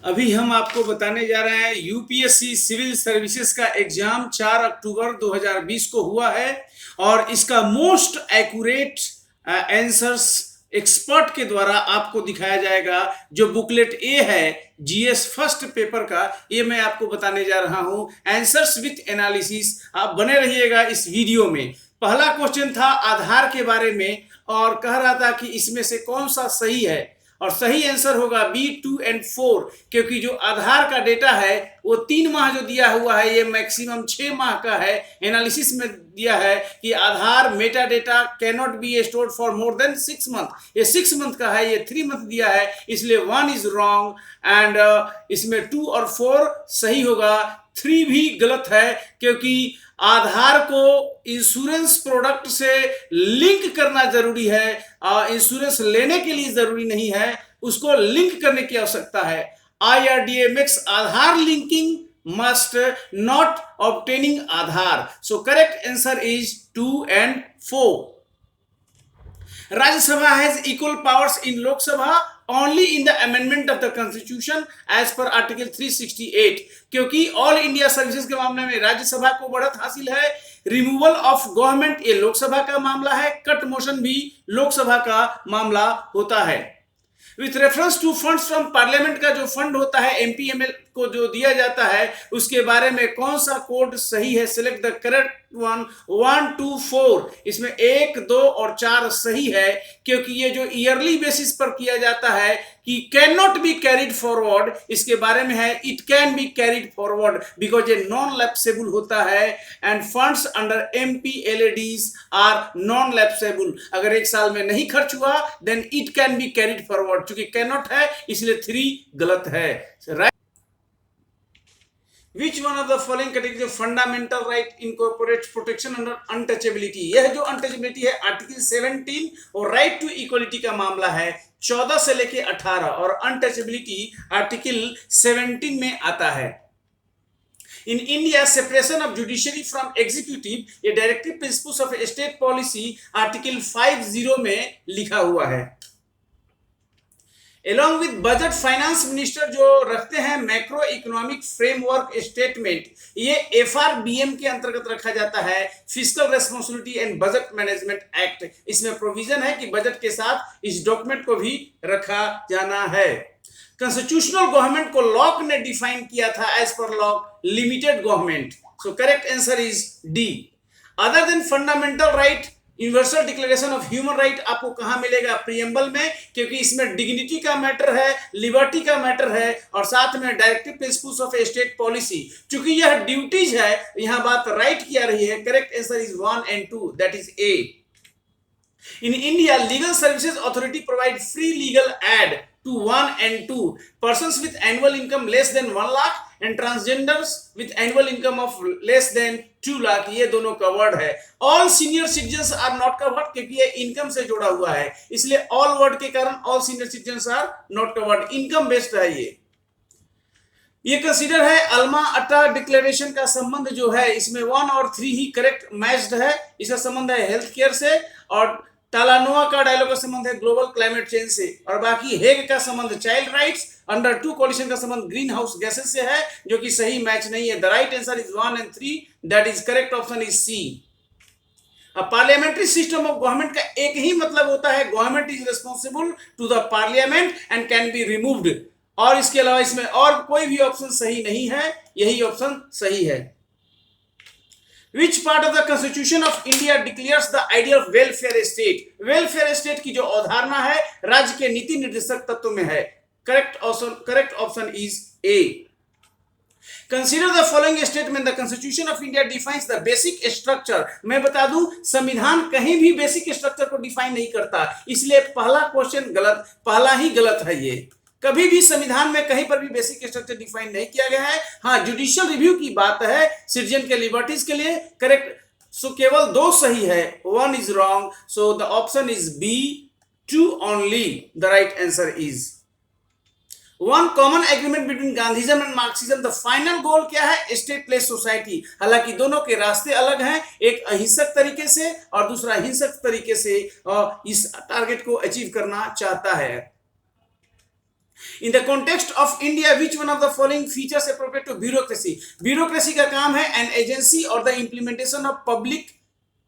अभी हम आपको बताने जा रहे हैं यूपीएससी सिविल सर्विसेज का एग्जाम 4 अक्टूबर 2020 को हुआ है और इसका मोस्ट एक्यूरेट आंसर्स एक्सपर्ट के द्वारा आपको दिखाया जाएगा। जो बुकलेट ए है जीएस फर्स्ट पेपर का, ये मैं आपको बताने जा रहा हूं आंसर्स विथ एनालिसिस। आप बने रहिएगा इस वीडियो में। पहला क्वेश्चन था आधार के बारे में और कह रहा था कि इसमें से कौन सा सही है, और सही आंसर होगा बी 2 एंड 4, क्योंकि जो आधार का डेटा है वो 3 माह जो दिया हुआ है ये मैक्सिमम 6 माह का है। एनालिसिस में दिया है कि Aadhaar meta data can not be stored for more than 6 month, ये 6 मंथ का है, ये 3 मंथ दिया है, इसलिए 1 इज रॉन्ग एंड इसमें 2 और 4 सही होगा। 3 भी गलत है क्योंकि आधार को इंश्योरेंस प्रोडक्ट से लिंक करना जरूरी है। इंश्योरेंस लेने के लिए जरूरी नहीं है, उसको लिंक करने की आवश्यकता है। IRDA makes Aadhaar linking must not obtaining Aadhaar. So correct answer is 2 and 4. Rajya Sabha has equal powers in Lok Sabha only in the amendment of the constitution as per article 368, क्योंकि all India services के मामले में राज्यसभा को बढ़त हासिल है। Removal of government ये लोकसभा का मामला है, कट मोशन भी लोकसभा का मामला होता है। With reference to funds from parliament का जो फंड होता है एमपीएमएल को जो दिया जाता है उसके बारे में कौन सा कोड सही है? Select the correct one. 1, 2, 4 इसमें 1, 2 और 4 सही है, क्योंकि ये जो ईयरली बेसिस पर किया जाता है कि can not be carried forward, इसके बारे में है it can be carried forward because ये नॉन लैप्सेबल होता है and funds under MPLADS are non lapsable. अगर 1 साल में नहीं खर्च हुआ then it can be carried forward, चूंकि कैन नॉट है इसलिए 3 गलत है। Right. Which one of the following category of fundamental right incorporates protection under untouchability? यह जो untouchability है आर्टिकल 17 और राइट टू इक्वलिटी का मामला है 14 से लेके 18, और अनटचेबिलिटी आर्टिकल 17 में आता है। In India, separation of judiciary from executive, ये directive principles of state policy article 50 में लिखा हुआ है। Along with budget finance minister जो रखते हैं मैक्रो इकोनॉमिक फ्रेमवर्क स्टेटमेंट, ये एफआरबीएम के अंतर्गत रखा जाता है, fiscal responsibility and budget management act. इसमें प्रोविजन है कि बजट के साथ इस डॉक्यूमेंट को भी रखा जाना है। कॉन्स्टिट्यूशनल गवर्नमेंट को लॉक ने डिफाइन किया था as per Locke limited government. So correct answer is D. Other than fundamental right, universal declaration of human right आपको कहां मिलेगा? प्रीएम्बल में, क्योंकि इसमें डिग्निटी का मैटर है, लिबर्टी का मैटर है और साथ में directive principles of state policy. चूंकि यह ड्यूटीज है, यहां बात राइट की आ रही है। Correct answer is 1 and 2, that is a. In India, Legal Services Authority provide free legal aid to 1 and 2 persons with annual income less than 1 lakh and transgenders with annual income of less than 2 lakh। ये दोनों covered है। All senior citizens are not covered, क्योंकि ये income से जुड़ा हुआ है, इसलिए ऑल वर्ड के कारण all senior citizens are not covered. Income based है ये कंसीडर है। अल्मा अटा डिक्लेरेशन का संबंध जो है इसमें 1 और 3 ही करेक्ट मैच्ड है। इसका संबंध है हेल्थ केयर से, और टालानोआ का डायलॉग का संबंध है ग्लोबल क्लाइमेट चेंज से, और बाकी हेग का संबंध चाइल्ड राइट्स, अंडर 2 कोलिशन का संबंध ग्रीन हाउस गैसेस से है, जो कि सही मैच नहीं है। The right answer is 1 and 3, that is correct option is C. Parliamentary system of government का एक ही मतलब होता है, government is responsible to the parliament and can be removed, और इसके अलावा इसमें और कोई भी ऑप्शन सही नहीं है, यही ऑप्शन सही है। Which part of the Constitution of India declares the idea of welfare state? Welfare state की जो अवधारणा है राज्य के नीति निर्देशक तत्व में है। Correct option is A. Consider the following statement. The Constitution of India defines the basic structure. मैं बता दूं संविधान कहीं भी बेसिक स्ट्रक्चर को डिफाइन नहीं करता, इसलिए पहला क्वेश्चन गलत, पहला ही गलत है। ये कभी भी संविधान में कहीं पर भी बेसिक स्ट्रक्चर डिफाइन नहीं किया गया है। हाँ, जुडिशियल रिव्यू की बात है सिटीजन के लिबर्टीज के लिए। करेक्ट, सो केवल 2 सही है, 1 is wrong, so the option is B 2 only. The right answer is 1 common agreement between Gandhism and Marxism. The final goal क्या है? Stateless society. हालांकि दोनों के रास्ते अलग हैं, एक अहिंसक तरीके से और दूसरा हिंसक तरीके से इस टारगेट को अचीव करना चाहता है। In the context of India, which one of the following features appropriate to bureaucracy? Bureaucracy का काम है an agency or the implementation of public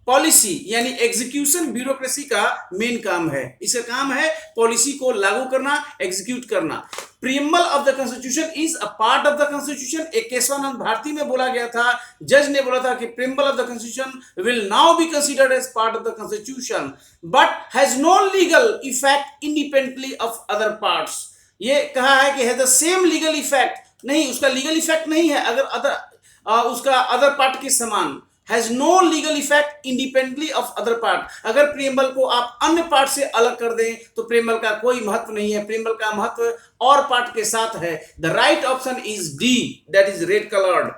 policy, यानी एग्जीक्यूशन ब्यूरोक्रेसी का मेन काम है। इसका काम है पॉलिसी को लागू करना, एग्जीक्यूट करना। Preamble of the constitution is a part of the constitution. एक केशवानंद भारती में बोला गया था, जज ने बोला था कि preamble of the constitution will now be considered as part of the constitution but has no legal effect independently of other parts. ये कहा है कि has the same legal effect, नहीं, उसका लीगल इफेक्ट नहीं है अगर उसका अदर पार्ट के समान। Has no legal effect independently of other part. अगर प्रीएम्बल को आप अन्य पार्ट से अलग कर दें तो प्रीएम्बल का कोई महत्व नहीं है, प्रीएम्बल का महत्व और पार्ट के साथ है। The right option is D, that is red coloured.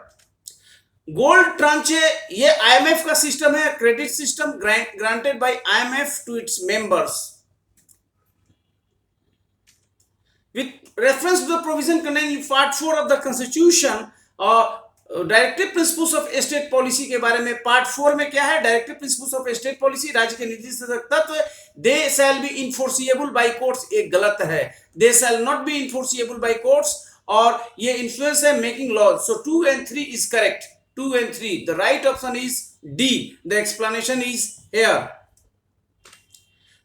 Gold tranche, ये आईएमएफ का सिस्टम है, credit system granted by IMF to its members with reference to the provision contained in part 4 of the constitution। Directive principles of state policy के बारे में part 4 में क्या है? Directive principles of state policy, राज्य के निर्देशक तत्व। They shall be enforceable by courts, एक गलत है, they shall not be enforceable by courts, और ये इन्फ्लुएंस है making laws. So 2 and 3 is correct, 2 and 3। The right option is D, the explanation is here.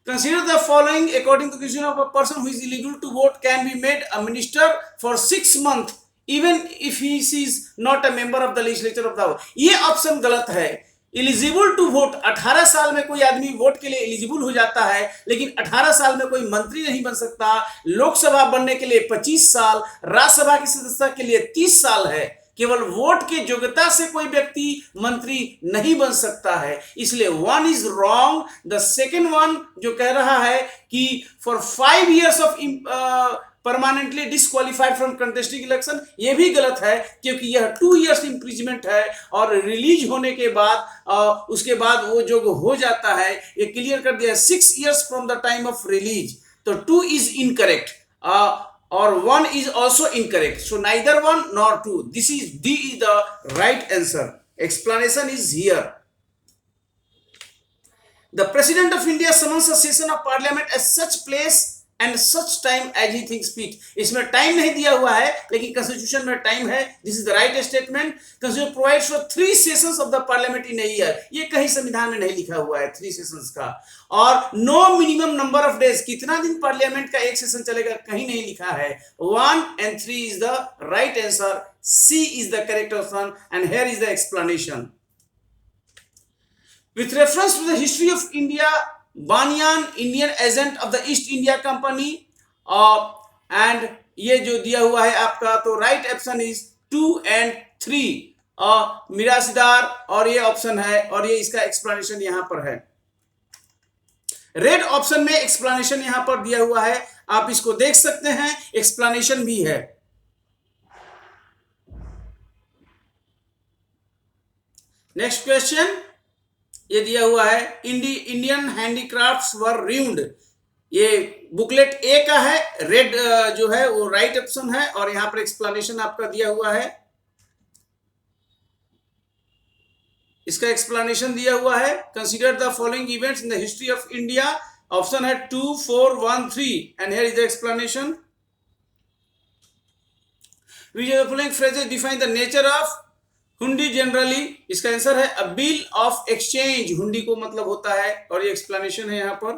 Consider the following according to the constitution of a person who is eligible to vote can be made a minister for 6 months even if he is not a member of the legislature of the house। ये option गलत है। Eligible to vote, 18 साल में कोई आदमी vote के लिए eligible हो जाता है, लेकिन 18 साल में कोई मंत्री नहीं बन सकता। लोकसभा बनने के लिए 25 साल, राज्यसभा की सदस्यता के लिए 30 साल है। केवल वोट की योग्यता से कोई व्यक्ति मंत्री नहीं बन सकता है, इसलिए 1 is wrong. The second one जो कह रहा है कि for 5 years of permanently disqualified from contesting election, ये भी गलत है, क्योंकि यह 2 years इम्प्रिजमेंट है और रिलीज होने के बाद उसके बाद वो जो हो जाता है, ये क्लियर कर दिया 6 years from the time of release. तो 2 is incorrect or 1 is also incorrect, so neither 1 nor 2, this is D is the right answer। Explanation is here। The President of India summons a session of Parliament at such place and such time as he thinks fit। इसमें time नहीं दिया हुआ है, लेकिन constitution में time है। This is the right statement. Constitution provides for 3 sessions of the parliament in a year. ये कहीं संविधान में नहीं लिखा हुआ है 3 sessions का। और no minimum number of days, कितना दिन पार्लियामेंट का एक सेशन चलेगा, कहीं नहीं लिखा है। 1 and 3 is the right answer. C is the correct option and here is the explanation. With reference to the history of India, Banian Indian agent of the East India Company, and ये जो दिया हुआ है आपका, तो right option is 2 and 3 Mirasdar, और ये option है, और ये इसका एक्सप्लेनेशन यहां पर है। रेड ऑप्शन में एक्सप्लेनेशन यहां पर दिया हुआ है, आप इसको देख सकते हैं, एक्सप्लेनेशन भी है। नेक्स्ट क्वेश्चन ये दिया हुआ है, इंडियन हैंडीक्राफ्ट्स वर रूइंड। ये बुकलेट ए का है, रेड जो है वो राइट ऑप्शन है, और यहां पर एक्सप्लेनेशन आपका दिया हुआ है। इसका एक्सप्लेनेशन दिया हुआ है, consider the following events in the history of India. Option है 2, 4, 1, 3 and here is the explanation. Which of the following phrases define the nature of हुंडी जनरली। इसका आंसर है अ बिल ऑफ एक्सचेंज। हुंडी को मतलब होता है, और ये एक्सप्लेनेशन है यहां पर।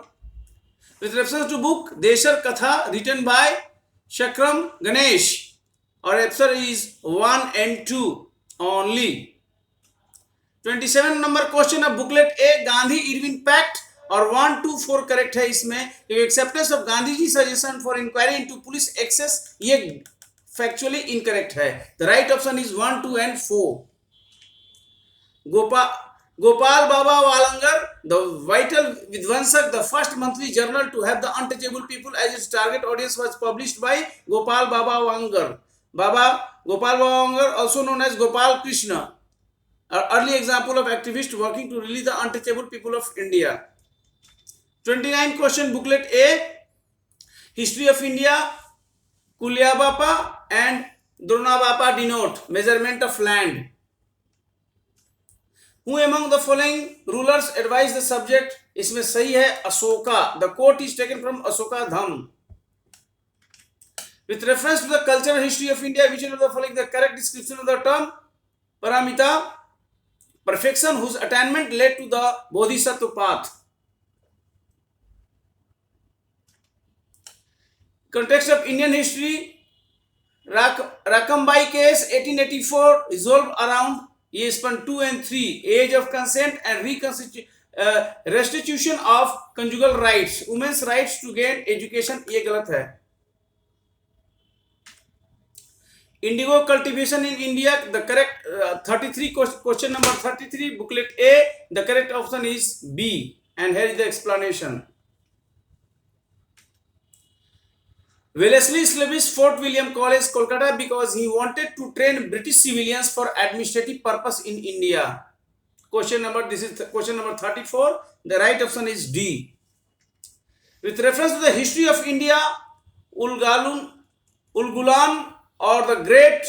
विद रेफरेंस टू बुक देशर कथा रिटन बाय शक्रम गणेश, और answer is 1 and 2 only. 27 number question of booklet A, Gandhi Irwin pact, और 1, 2, 4 करेक्ट है इसमें। Acceptance of Gandhi ji suggestion for inquiry into police excess, ये फैक्चुअली इनकरेक्ट है। The right option is 1, 2 and 4। Gopal Baba Walangar, the vital Vidwansak, the first monthly journal to have the untouchable people as its target audience, was published by Gopal Baba Walangar. Gopal Baba Walangar, also known as Gopal Krishna, an early example of activist working to release the untouchable people of India। 29 question booklet A, history of India, Kulyabapa and Drunabapa denote measurement of land। Who among the following rulers advised the subject? इसमें सही है Ashoka. The quote is taken from Ashoka धम। With reference to the cultural history of India, which one of the following the correct description of the term paramita? Perfection whose attainment led to the bodhisattva path. Context of Indian history, Rakambai case 1884 resolved around years 2 and 3, age of consent and restitution of conjugal rights, women's rights to gain education, ये गलत है. Indigo cultivation in India, the correct 33 question number 33, booklet A, the correct option is B, and here is the explanation. Wellesley established Fort William College, Kolkata, because he wanted to train British civilians for administrative purpose in India. This is question number 34. The right option is D. With reference to the history of India, Ulgulan or the Great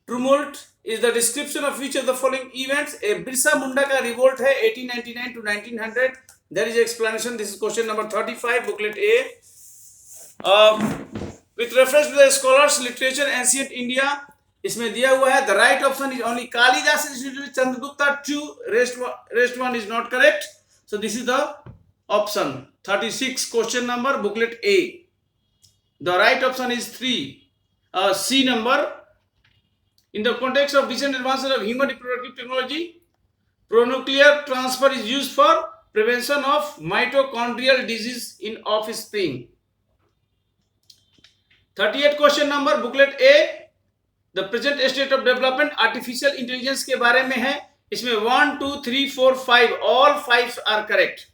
Tumult is the description of which of the following events? A Birsa Munda ka revolt hai 1899 to 1900. There is explanation. This is question number 35, booklet A. With reference to the scholars literature ancient India, इसमें दिया हुआ है the right option is only Kalidas Institute Chandragupta 2, rest one is not correct. So this is the option 36, question number, booklet A. The right option is 3, C number. In the context of recent advances of human reproductive technology, pronuclear transfer is used for prevention of mitochondrial disease in offspring. 38 question number, booklet A. The present state of development artificial intelligence के बारे में है. इसमें 1, 2, 3, 4, 5 all 5 are correct.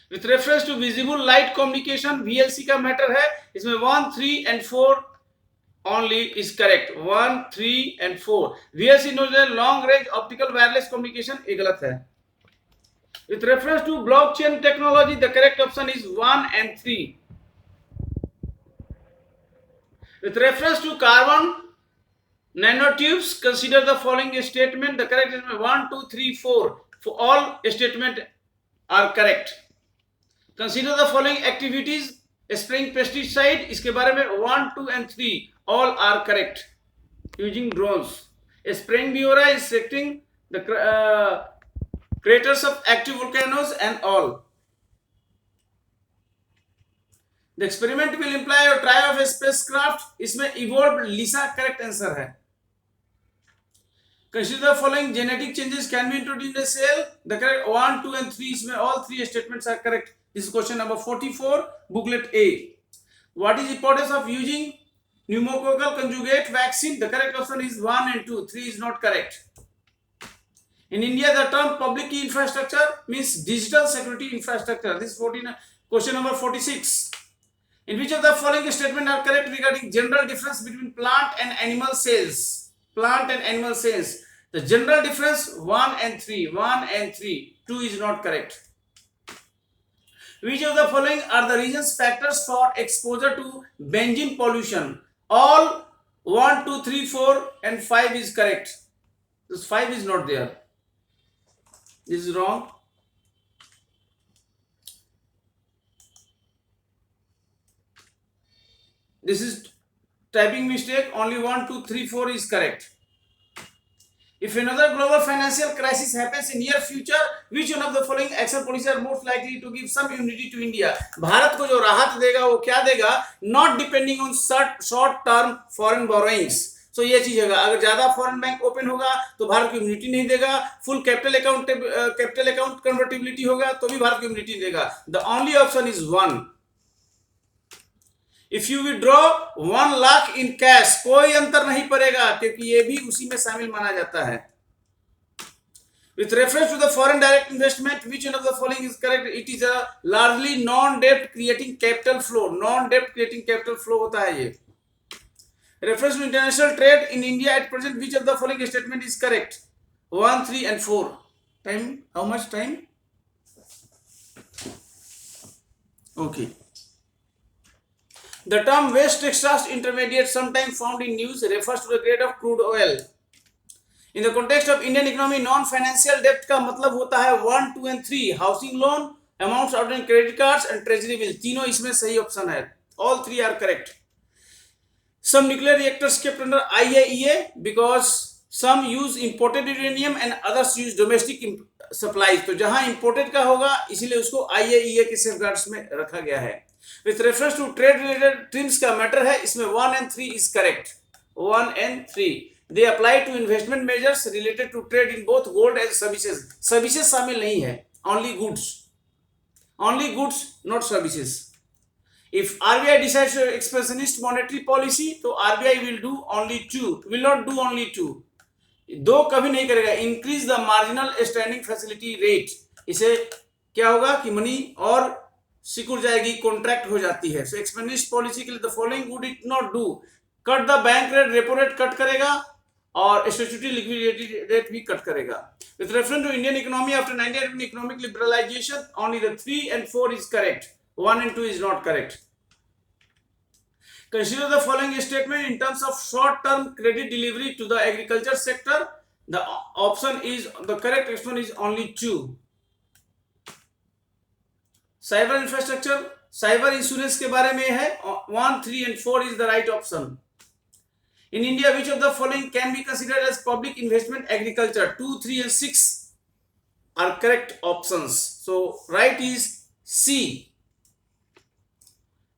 With reference to visible light communication, VLC का matter है. इसमें 1, 3 and 4 only is correct. 1, 3 and 4. VLC knows as long range optical wireless communication, ये गलत है. With reference to blockchain technology, the correct option is 1 and 3. With reference to carbon nanotubes, consider the following statement. The correct is 1, 2, 3, 4. For all statements are correct. Consider the following activities. Spraying pesticide, इसके बारे में 1, 2 and 3 all are correct. Using drones. Spraying भी हो रहा है, inspecting the craters of active volcanoes and all. The experiment will imply a try of a spacecraft. इसमें evolved Lisa correct answer है. Consider the following genetic changes can be introduced in a cell. The correct 1, 2 and 3 इसमें all 3 statements are correct. This is question number 44, booklet A. What is the importance of using pneumococcal conjugate vaccine? The correct option is 1 and 2. 3 is not correct. In India, the term public key infrastructure means digital security infrastructure. This is question number 46. In which of the following statements are correct regarding general difference between plant and animal cells? Plant and animal cells. The general difference 1 and 3. 1 and 3. 2 is not correct. Which of the following are the reasons factors for exposure to benzene pollution? All 1, 2, 3, 4 and 5 is correct. This 5 is not there. This is wrong. This is typing mistake. Only 1, 2, 3, 4 is correct. If another global financial crisis happens in near future, which one of the following action policies are most likely to give some immunity to India? Bharat को जो राहत देगा वो क्या देगा? Not depending on short term foreign borrowings. So ये चीज होगा. अगर ज्यादा फॉरेन बैंक ओपन होगा तो भारत को इम्यूनिटी नहीं देगा. फुल कैपिटल अकाउंट कन्वर्टिबिलिटी होगा तो भी भारत को इम्यूनिटी देगा. The only option is 1. If you withdraw 1 lakh in cash, कोई अंतर नहीं पड़ेगा क्योंकि ये भी उसी में शामिल माना जाता है. With reference to the foreign direct investment, which one of the following is correct? It is a largely non-debt creating capital flow. Non-debt creating capital flow होता है ये. Reference to international trade in India at present, which of the following statement is correct? 1, 3 and 4. Time? How much time? Okay. The term West Texas Intermediate, sometimes found in news, refers to the grade of crude oil. In the context of Indian economy, non-financial debt का मतलब होता है 1, 2 and 3. Housing loan, amounts out in credit cards and treasury bills. तीनों इसमें सही option है. All three are correct. Some nuclear reactors kept under IAEA because some use imported uranium and others use domestic supplies. तो जहां imported का होगा इसीलिए उसको IAEA के safeguards में रखा गया है. With reference to trade related trims का matter है, इसमें 1 and 3 is correct. 1 and 3 they apply to investment measures related to trade in both gold and services. Services शामिल नहीं है, only goods, not services. If RBI decides to expansionist monetary policy, तो RBI will not do only two. दो कभी नहीं करेगा. Increase the marginal standing facility rate. इसे क्या होगा कि मनी और सिकुड़ जाएगी, कॉन्ट्रैक्ट हो जाती है. So expansionist policy के लिए the following would it not do? Cut the bank rate, repo rate cut करेगा और statutory liquidity rate भी कट करेगा. With reference to Indian economy after 1911 economic liberalization, only the 3 and 4 is correct. 1 and 2 is not correct. Consider the following statement in terms of short-term credit delivery to the agriculture sector. The correct option is only 2. Cyber infrastructure, cyber insurance के बारे में है. 1, 3 and 4 is the right option. In India, which of the following can be considered as public investment agriculture? 2, 3 and 6 are correct options. So right is C.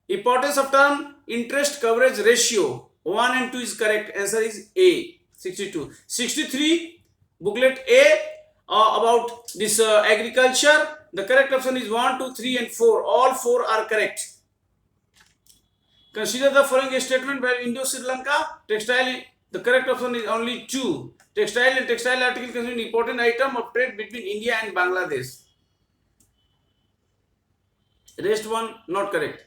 Importance of term interest coverage ratio. 1 and 2 is correct. Answer is A. 62. 63 booklet A about this agriculture. The correct option is 1, 2, 3 and 4. All 4 are correct. Consider the following statement by Indo-Sri Lanka textile. The correct option is only 2. Textile and textile article considered important item of trade between India and Bangladesh. Rest one not correct.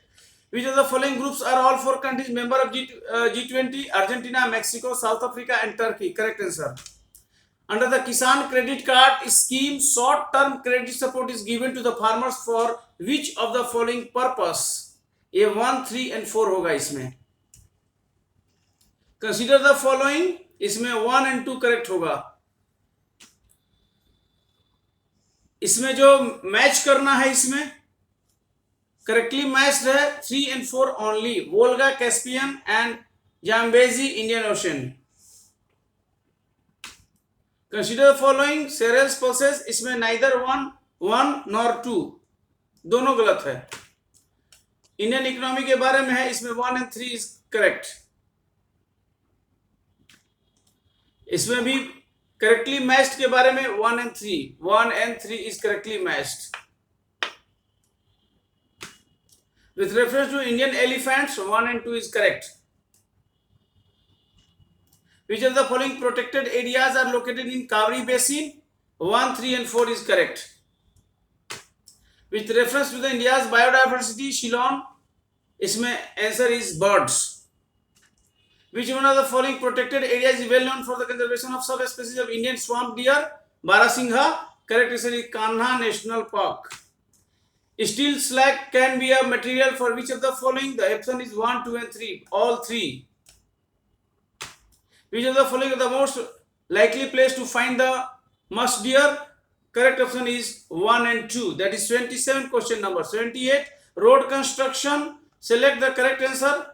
Which of the following groups are all 4 countries member of G20? Argentina, Mexico, South Africa and Turkey. Correct answer. Under the Kisan Credit Card scheme, short-term credit support is given to the farmers for which of the following purpose? ये 1, 3 and 4 होगा इसमें. Consider the following. इसमें 1 and 2 correct होगा. इसमें जो match करना है इसमें करेक्टली मैच्ड है 3 and 4 only. Volga, Caspian and Zambezi Indian Ocean. Consider the following. Cereals pulses, इसमें नाइदर 1 नॉर 2, दोनों गलत है. इंडियन इकोनॉमी के बारे में है, इसमें 1 and 3 इज करेक्ट. इसमें भी करेक्टली मैच्ड के बारे में 1 and 3 is correctly matched. With reference to Indian elephants, 1 and 2 is correct. Which of the following protected areas are located in Kaveri Basin? 1, 3 and 4 is correct. With reference to the India's biodiversity, Shillong, इसमें answer is birds. Which one of the following protected areas is well known for the conservation of subspecies of Indian swamp deer? Barasingha. Correct answer is Kanha National Park. Steel slag can be a material for which of the following? The option is 1, 2 and 3. All 3. Which of the following is the most likely place to find the musk deer? Correct option is 1 and 2. That is 27. Question number 78. Road construction. Select the correct answer.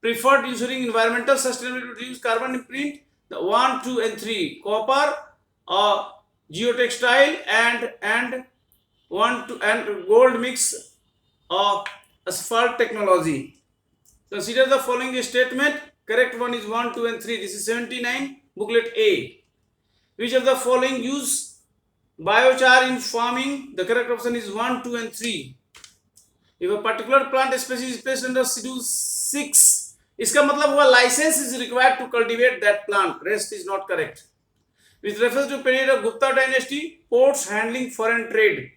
Preferred ensuring environmental sustainability to reduce carbon imprint. The 1, 2 and 3. Copper, geotextile and 1, 2 and gold mix of asphalt technology. Consider the following statement. Correct one is 1, 2 and 3. This is 79. Booklet A. Which of the following use biochar in farming? The correct option is 1, 2 and 3. If a particular plant species is placed under Schedule 6, इसका मतलब हुआ license is required to cultivate that plant. Rest is not correct. With reference to period of Gupta dynasty, ports handling foreign trade.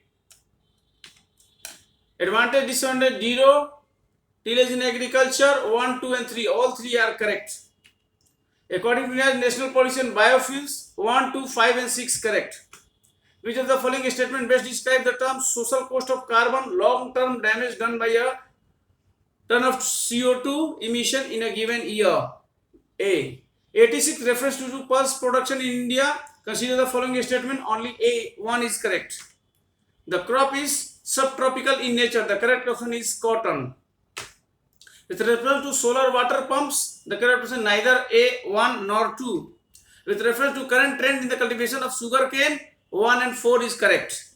Advantage, disadvantage, 0. Tillage in agriculture, 1, 2 and 3. All 3 are correct. According to India's national policy on biofuels, 1, 2, 5 and 6 correct. Which of the following statement best describe the term social cost of carbon, long-term damage done by a ton of CO2 emission in a given year? A. 86 refers to pulse production in India. Consider the following statement. Only A1 is correct. The crop is subtropical in nature. The correct option is cotton. With reference to solar water pumps, the correct option neither A1 nor 2. With reference to current trend in the cultivation of sugar cane, 1 and 4 is correct.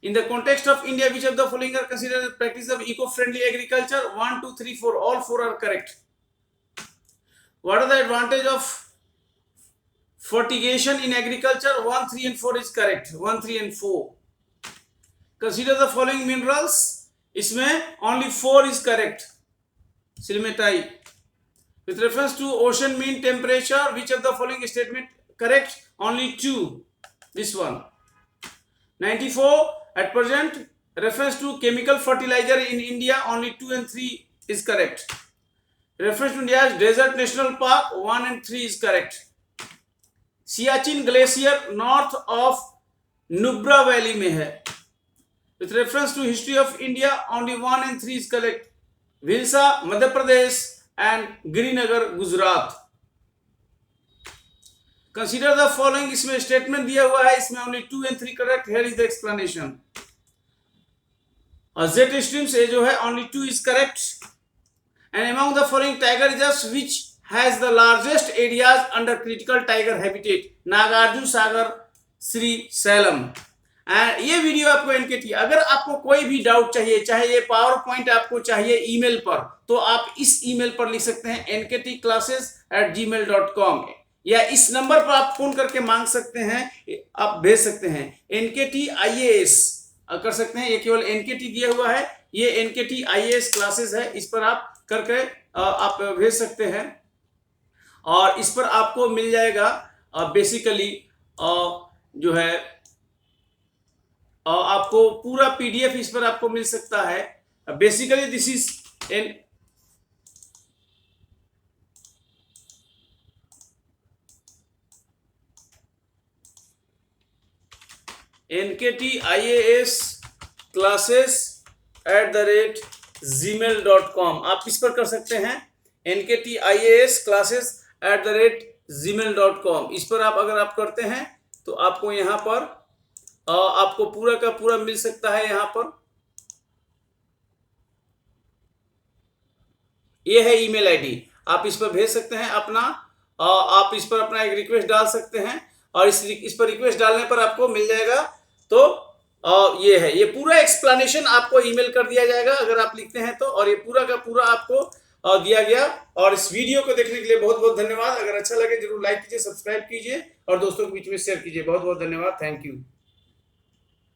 In the context of India, which of the following are considered as practice of eco-friendly agriculture? 1, 2, 3, 4. All 4 are correct. What are the advantage of fertigation in agriculture? 1, 3 and 4 is correct. 1, 3 and 4. Consider the following minerals. इसमें only 4 is correct. Silmetai. With reference to ocean mean temperature, which of the following statement correct? Only 2. This one. 94. At present, reference to chemical fertilizer in India, only 2 and 3 is correct. Reference to India's desert national park, 1 and 3 is correct. Siachen glacier north of Nubra valley में है. With reference to history of India, only 1 and 3 is correct. Bhilsa Madhya Pradesh and Girinagar Gujarat. Consider the following. इसमें statement दिया हुआ है, इसमें only 2 and 3 correct. Here is the explanation. Jet stream से जो है only 2 is correct. And among the following tiger reserves which has the largest areas under critical tiger habitat? Nagarjuna Sagar, Sri Sailam. And ये video आपको एनकेटी. अगर आपको कोई भी डाउट चाहिए, चाहे ये पावर पॉइंट आपको चाहिए ईमेल पर, तो आप इस ईमेल पर लिख सकते हैं nktclasses@gmail.com, या इस नंबर पर आप फोन करके मांग सकते हैं, आप भेज सकते हैं. NKT IAS कर सकते हैं. ये केवल NKT दिया हुआ है, ये NKT IAS क्लासेस है. इस पर आप करके आप भेज सकते हैं और इस पर आपको मिल जाएगा बेसिकली जो है आपको पूरा PDF इस पर आपको मिल सकता है. Basically this is NKT IAS classes@gmail.com. आप इस पर कर सकते हैं. NKT IAS classes@gmail.com. इस पर आप अगर आप करते हैं तो आपको यहाँ पर आपको पूरा का पूरा मिल सकता है. यहाँ पर ये है ईमेल आईडी. आप इस पर भेज सकते हैं अपना, आप इस पर अपना एक रिक्वेस्ट डाल सकते हैं और इस पर रिक्वेस्ट डालने पर आपको मिल जाएगा. तो ये है, ये पूरा एक्सप्लेनेशन आपको ईमेल कर दिया जाएगा अगर आप लिखते हैं तो. और ये पूरा का पूरा आपको दिया गया. और इस वीडियो को देखने के लिए बहुत बहुत धन्यवाद. अगर अच्छा लगे जरूर लाइक कीजिए, सब्सक्राइब कीजिए और दोस्तों के बीच में शेयर कीजिए. बहुत बहुत धन्यवाद. Thank you.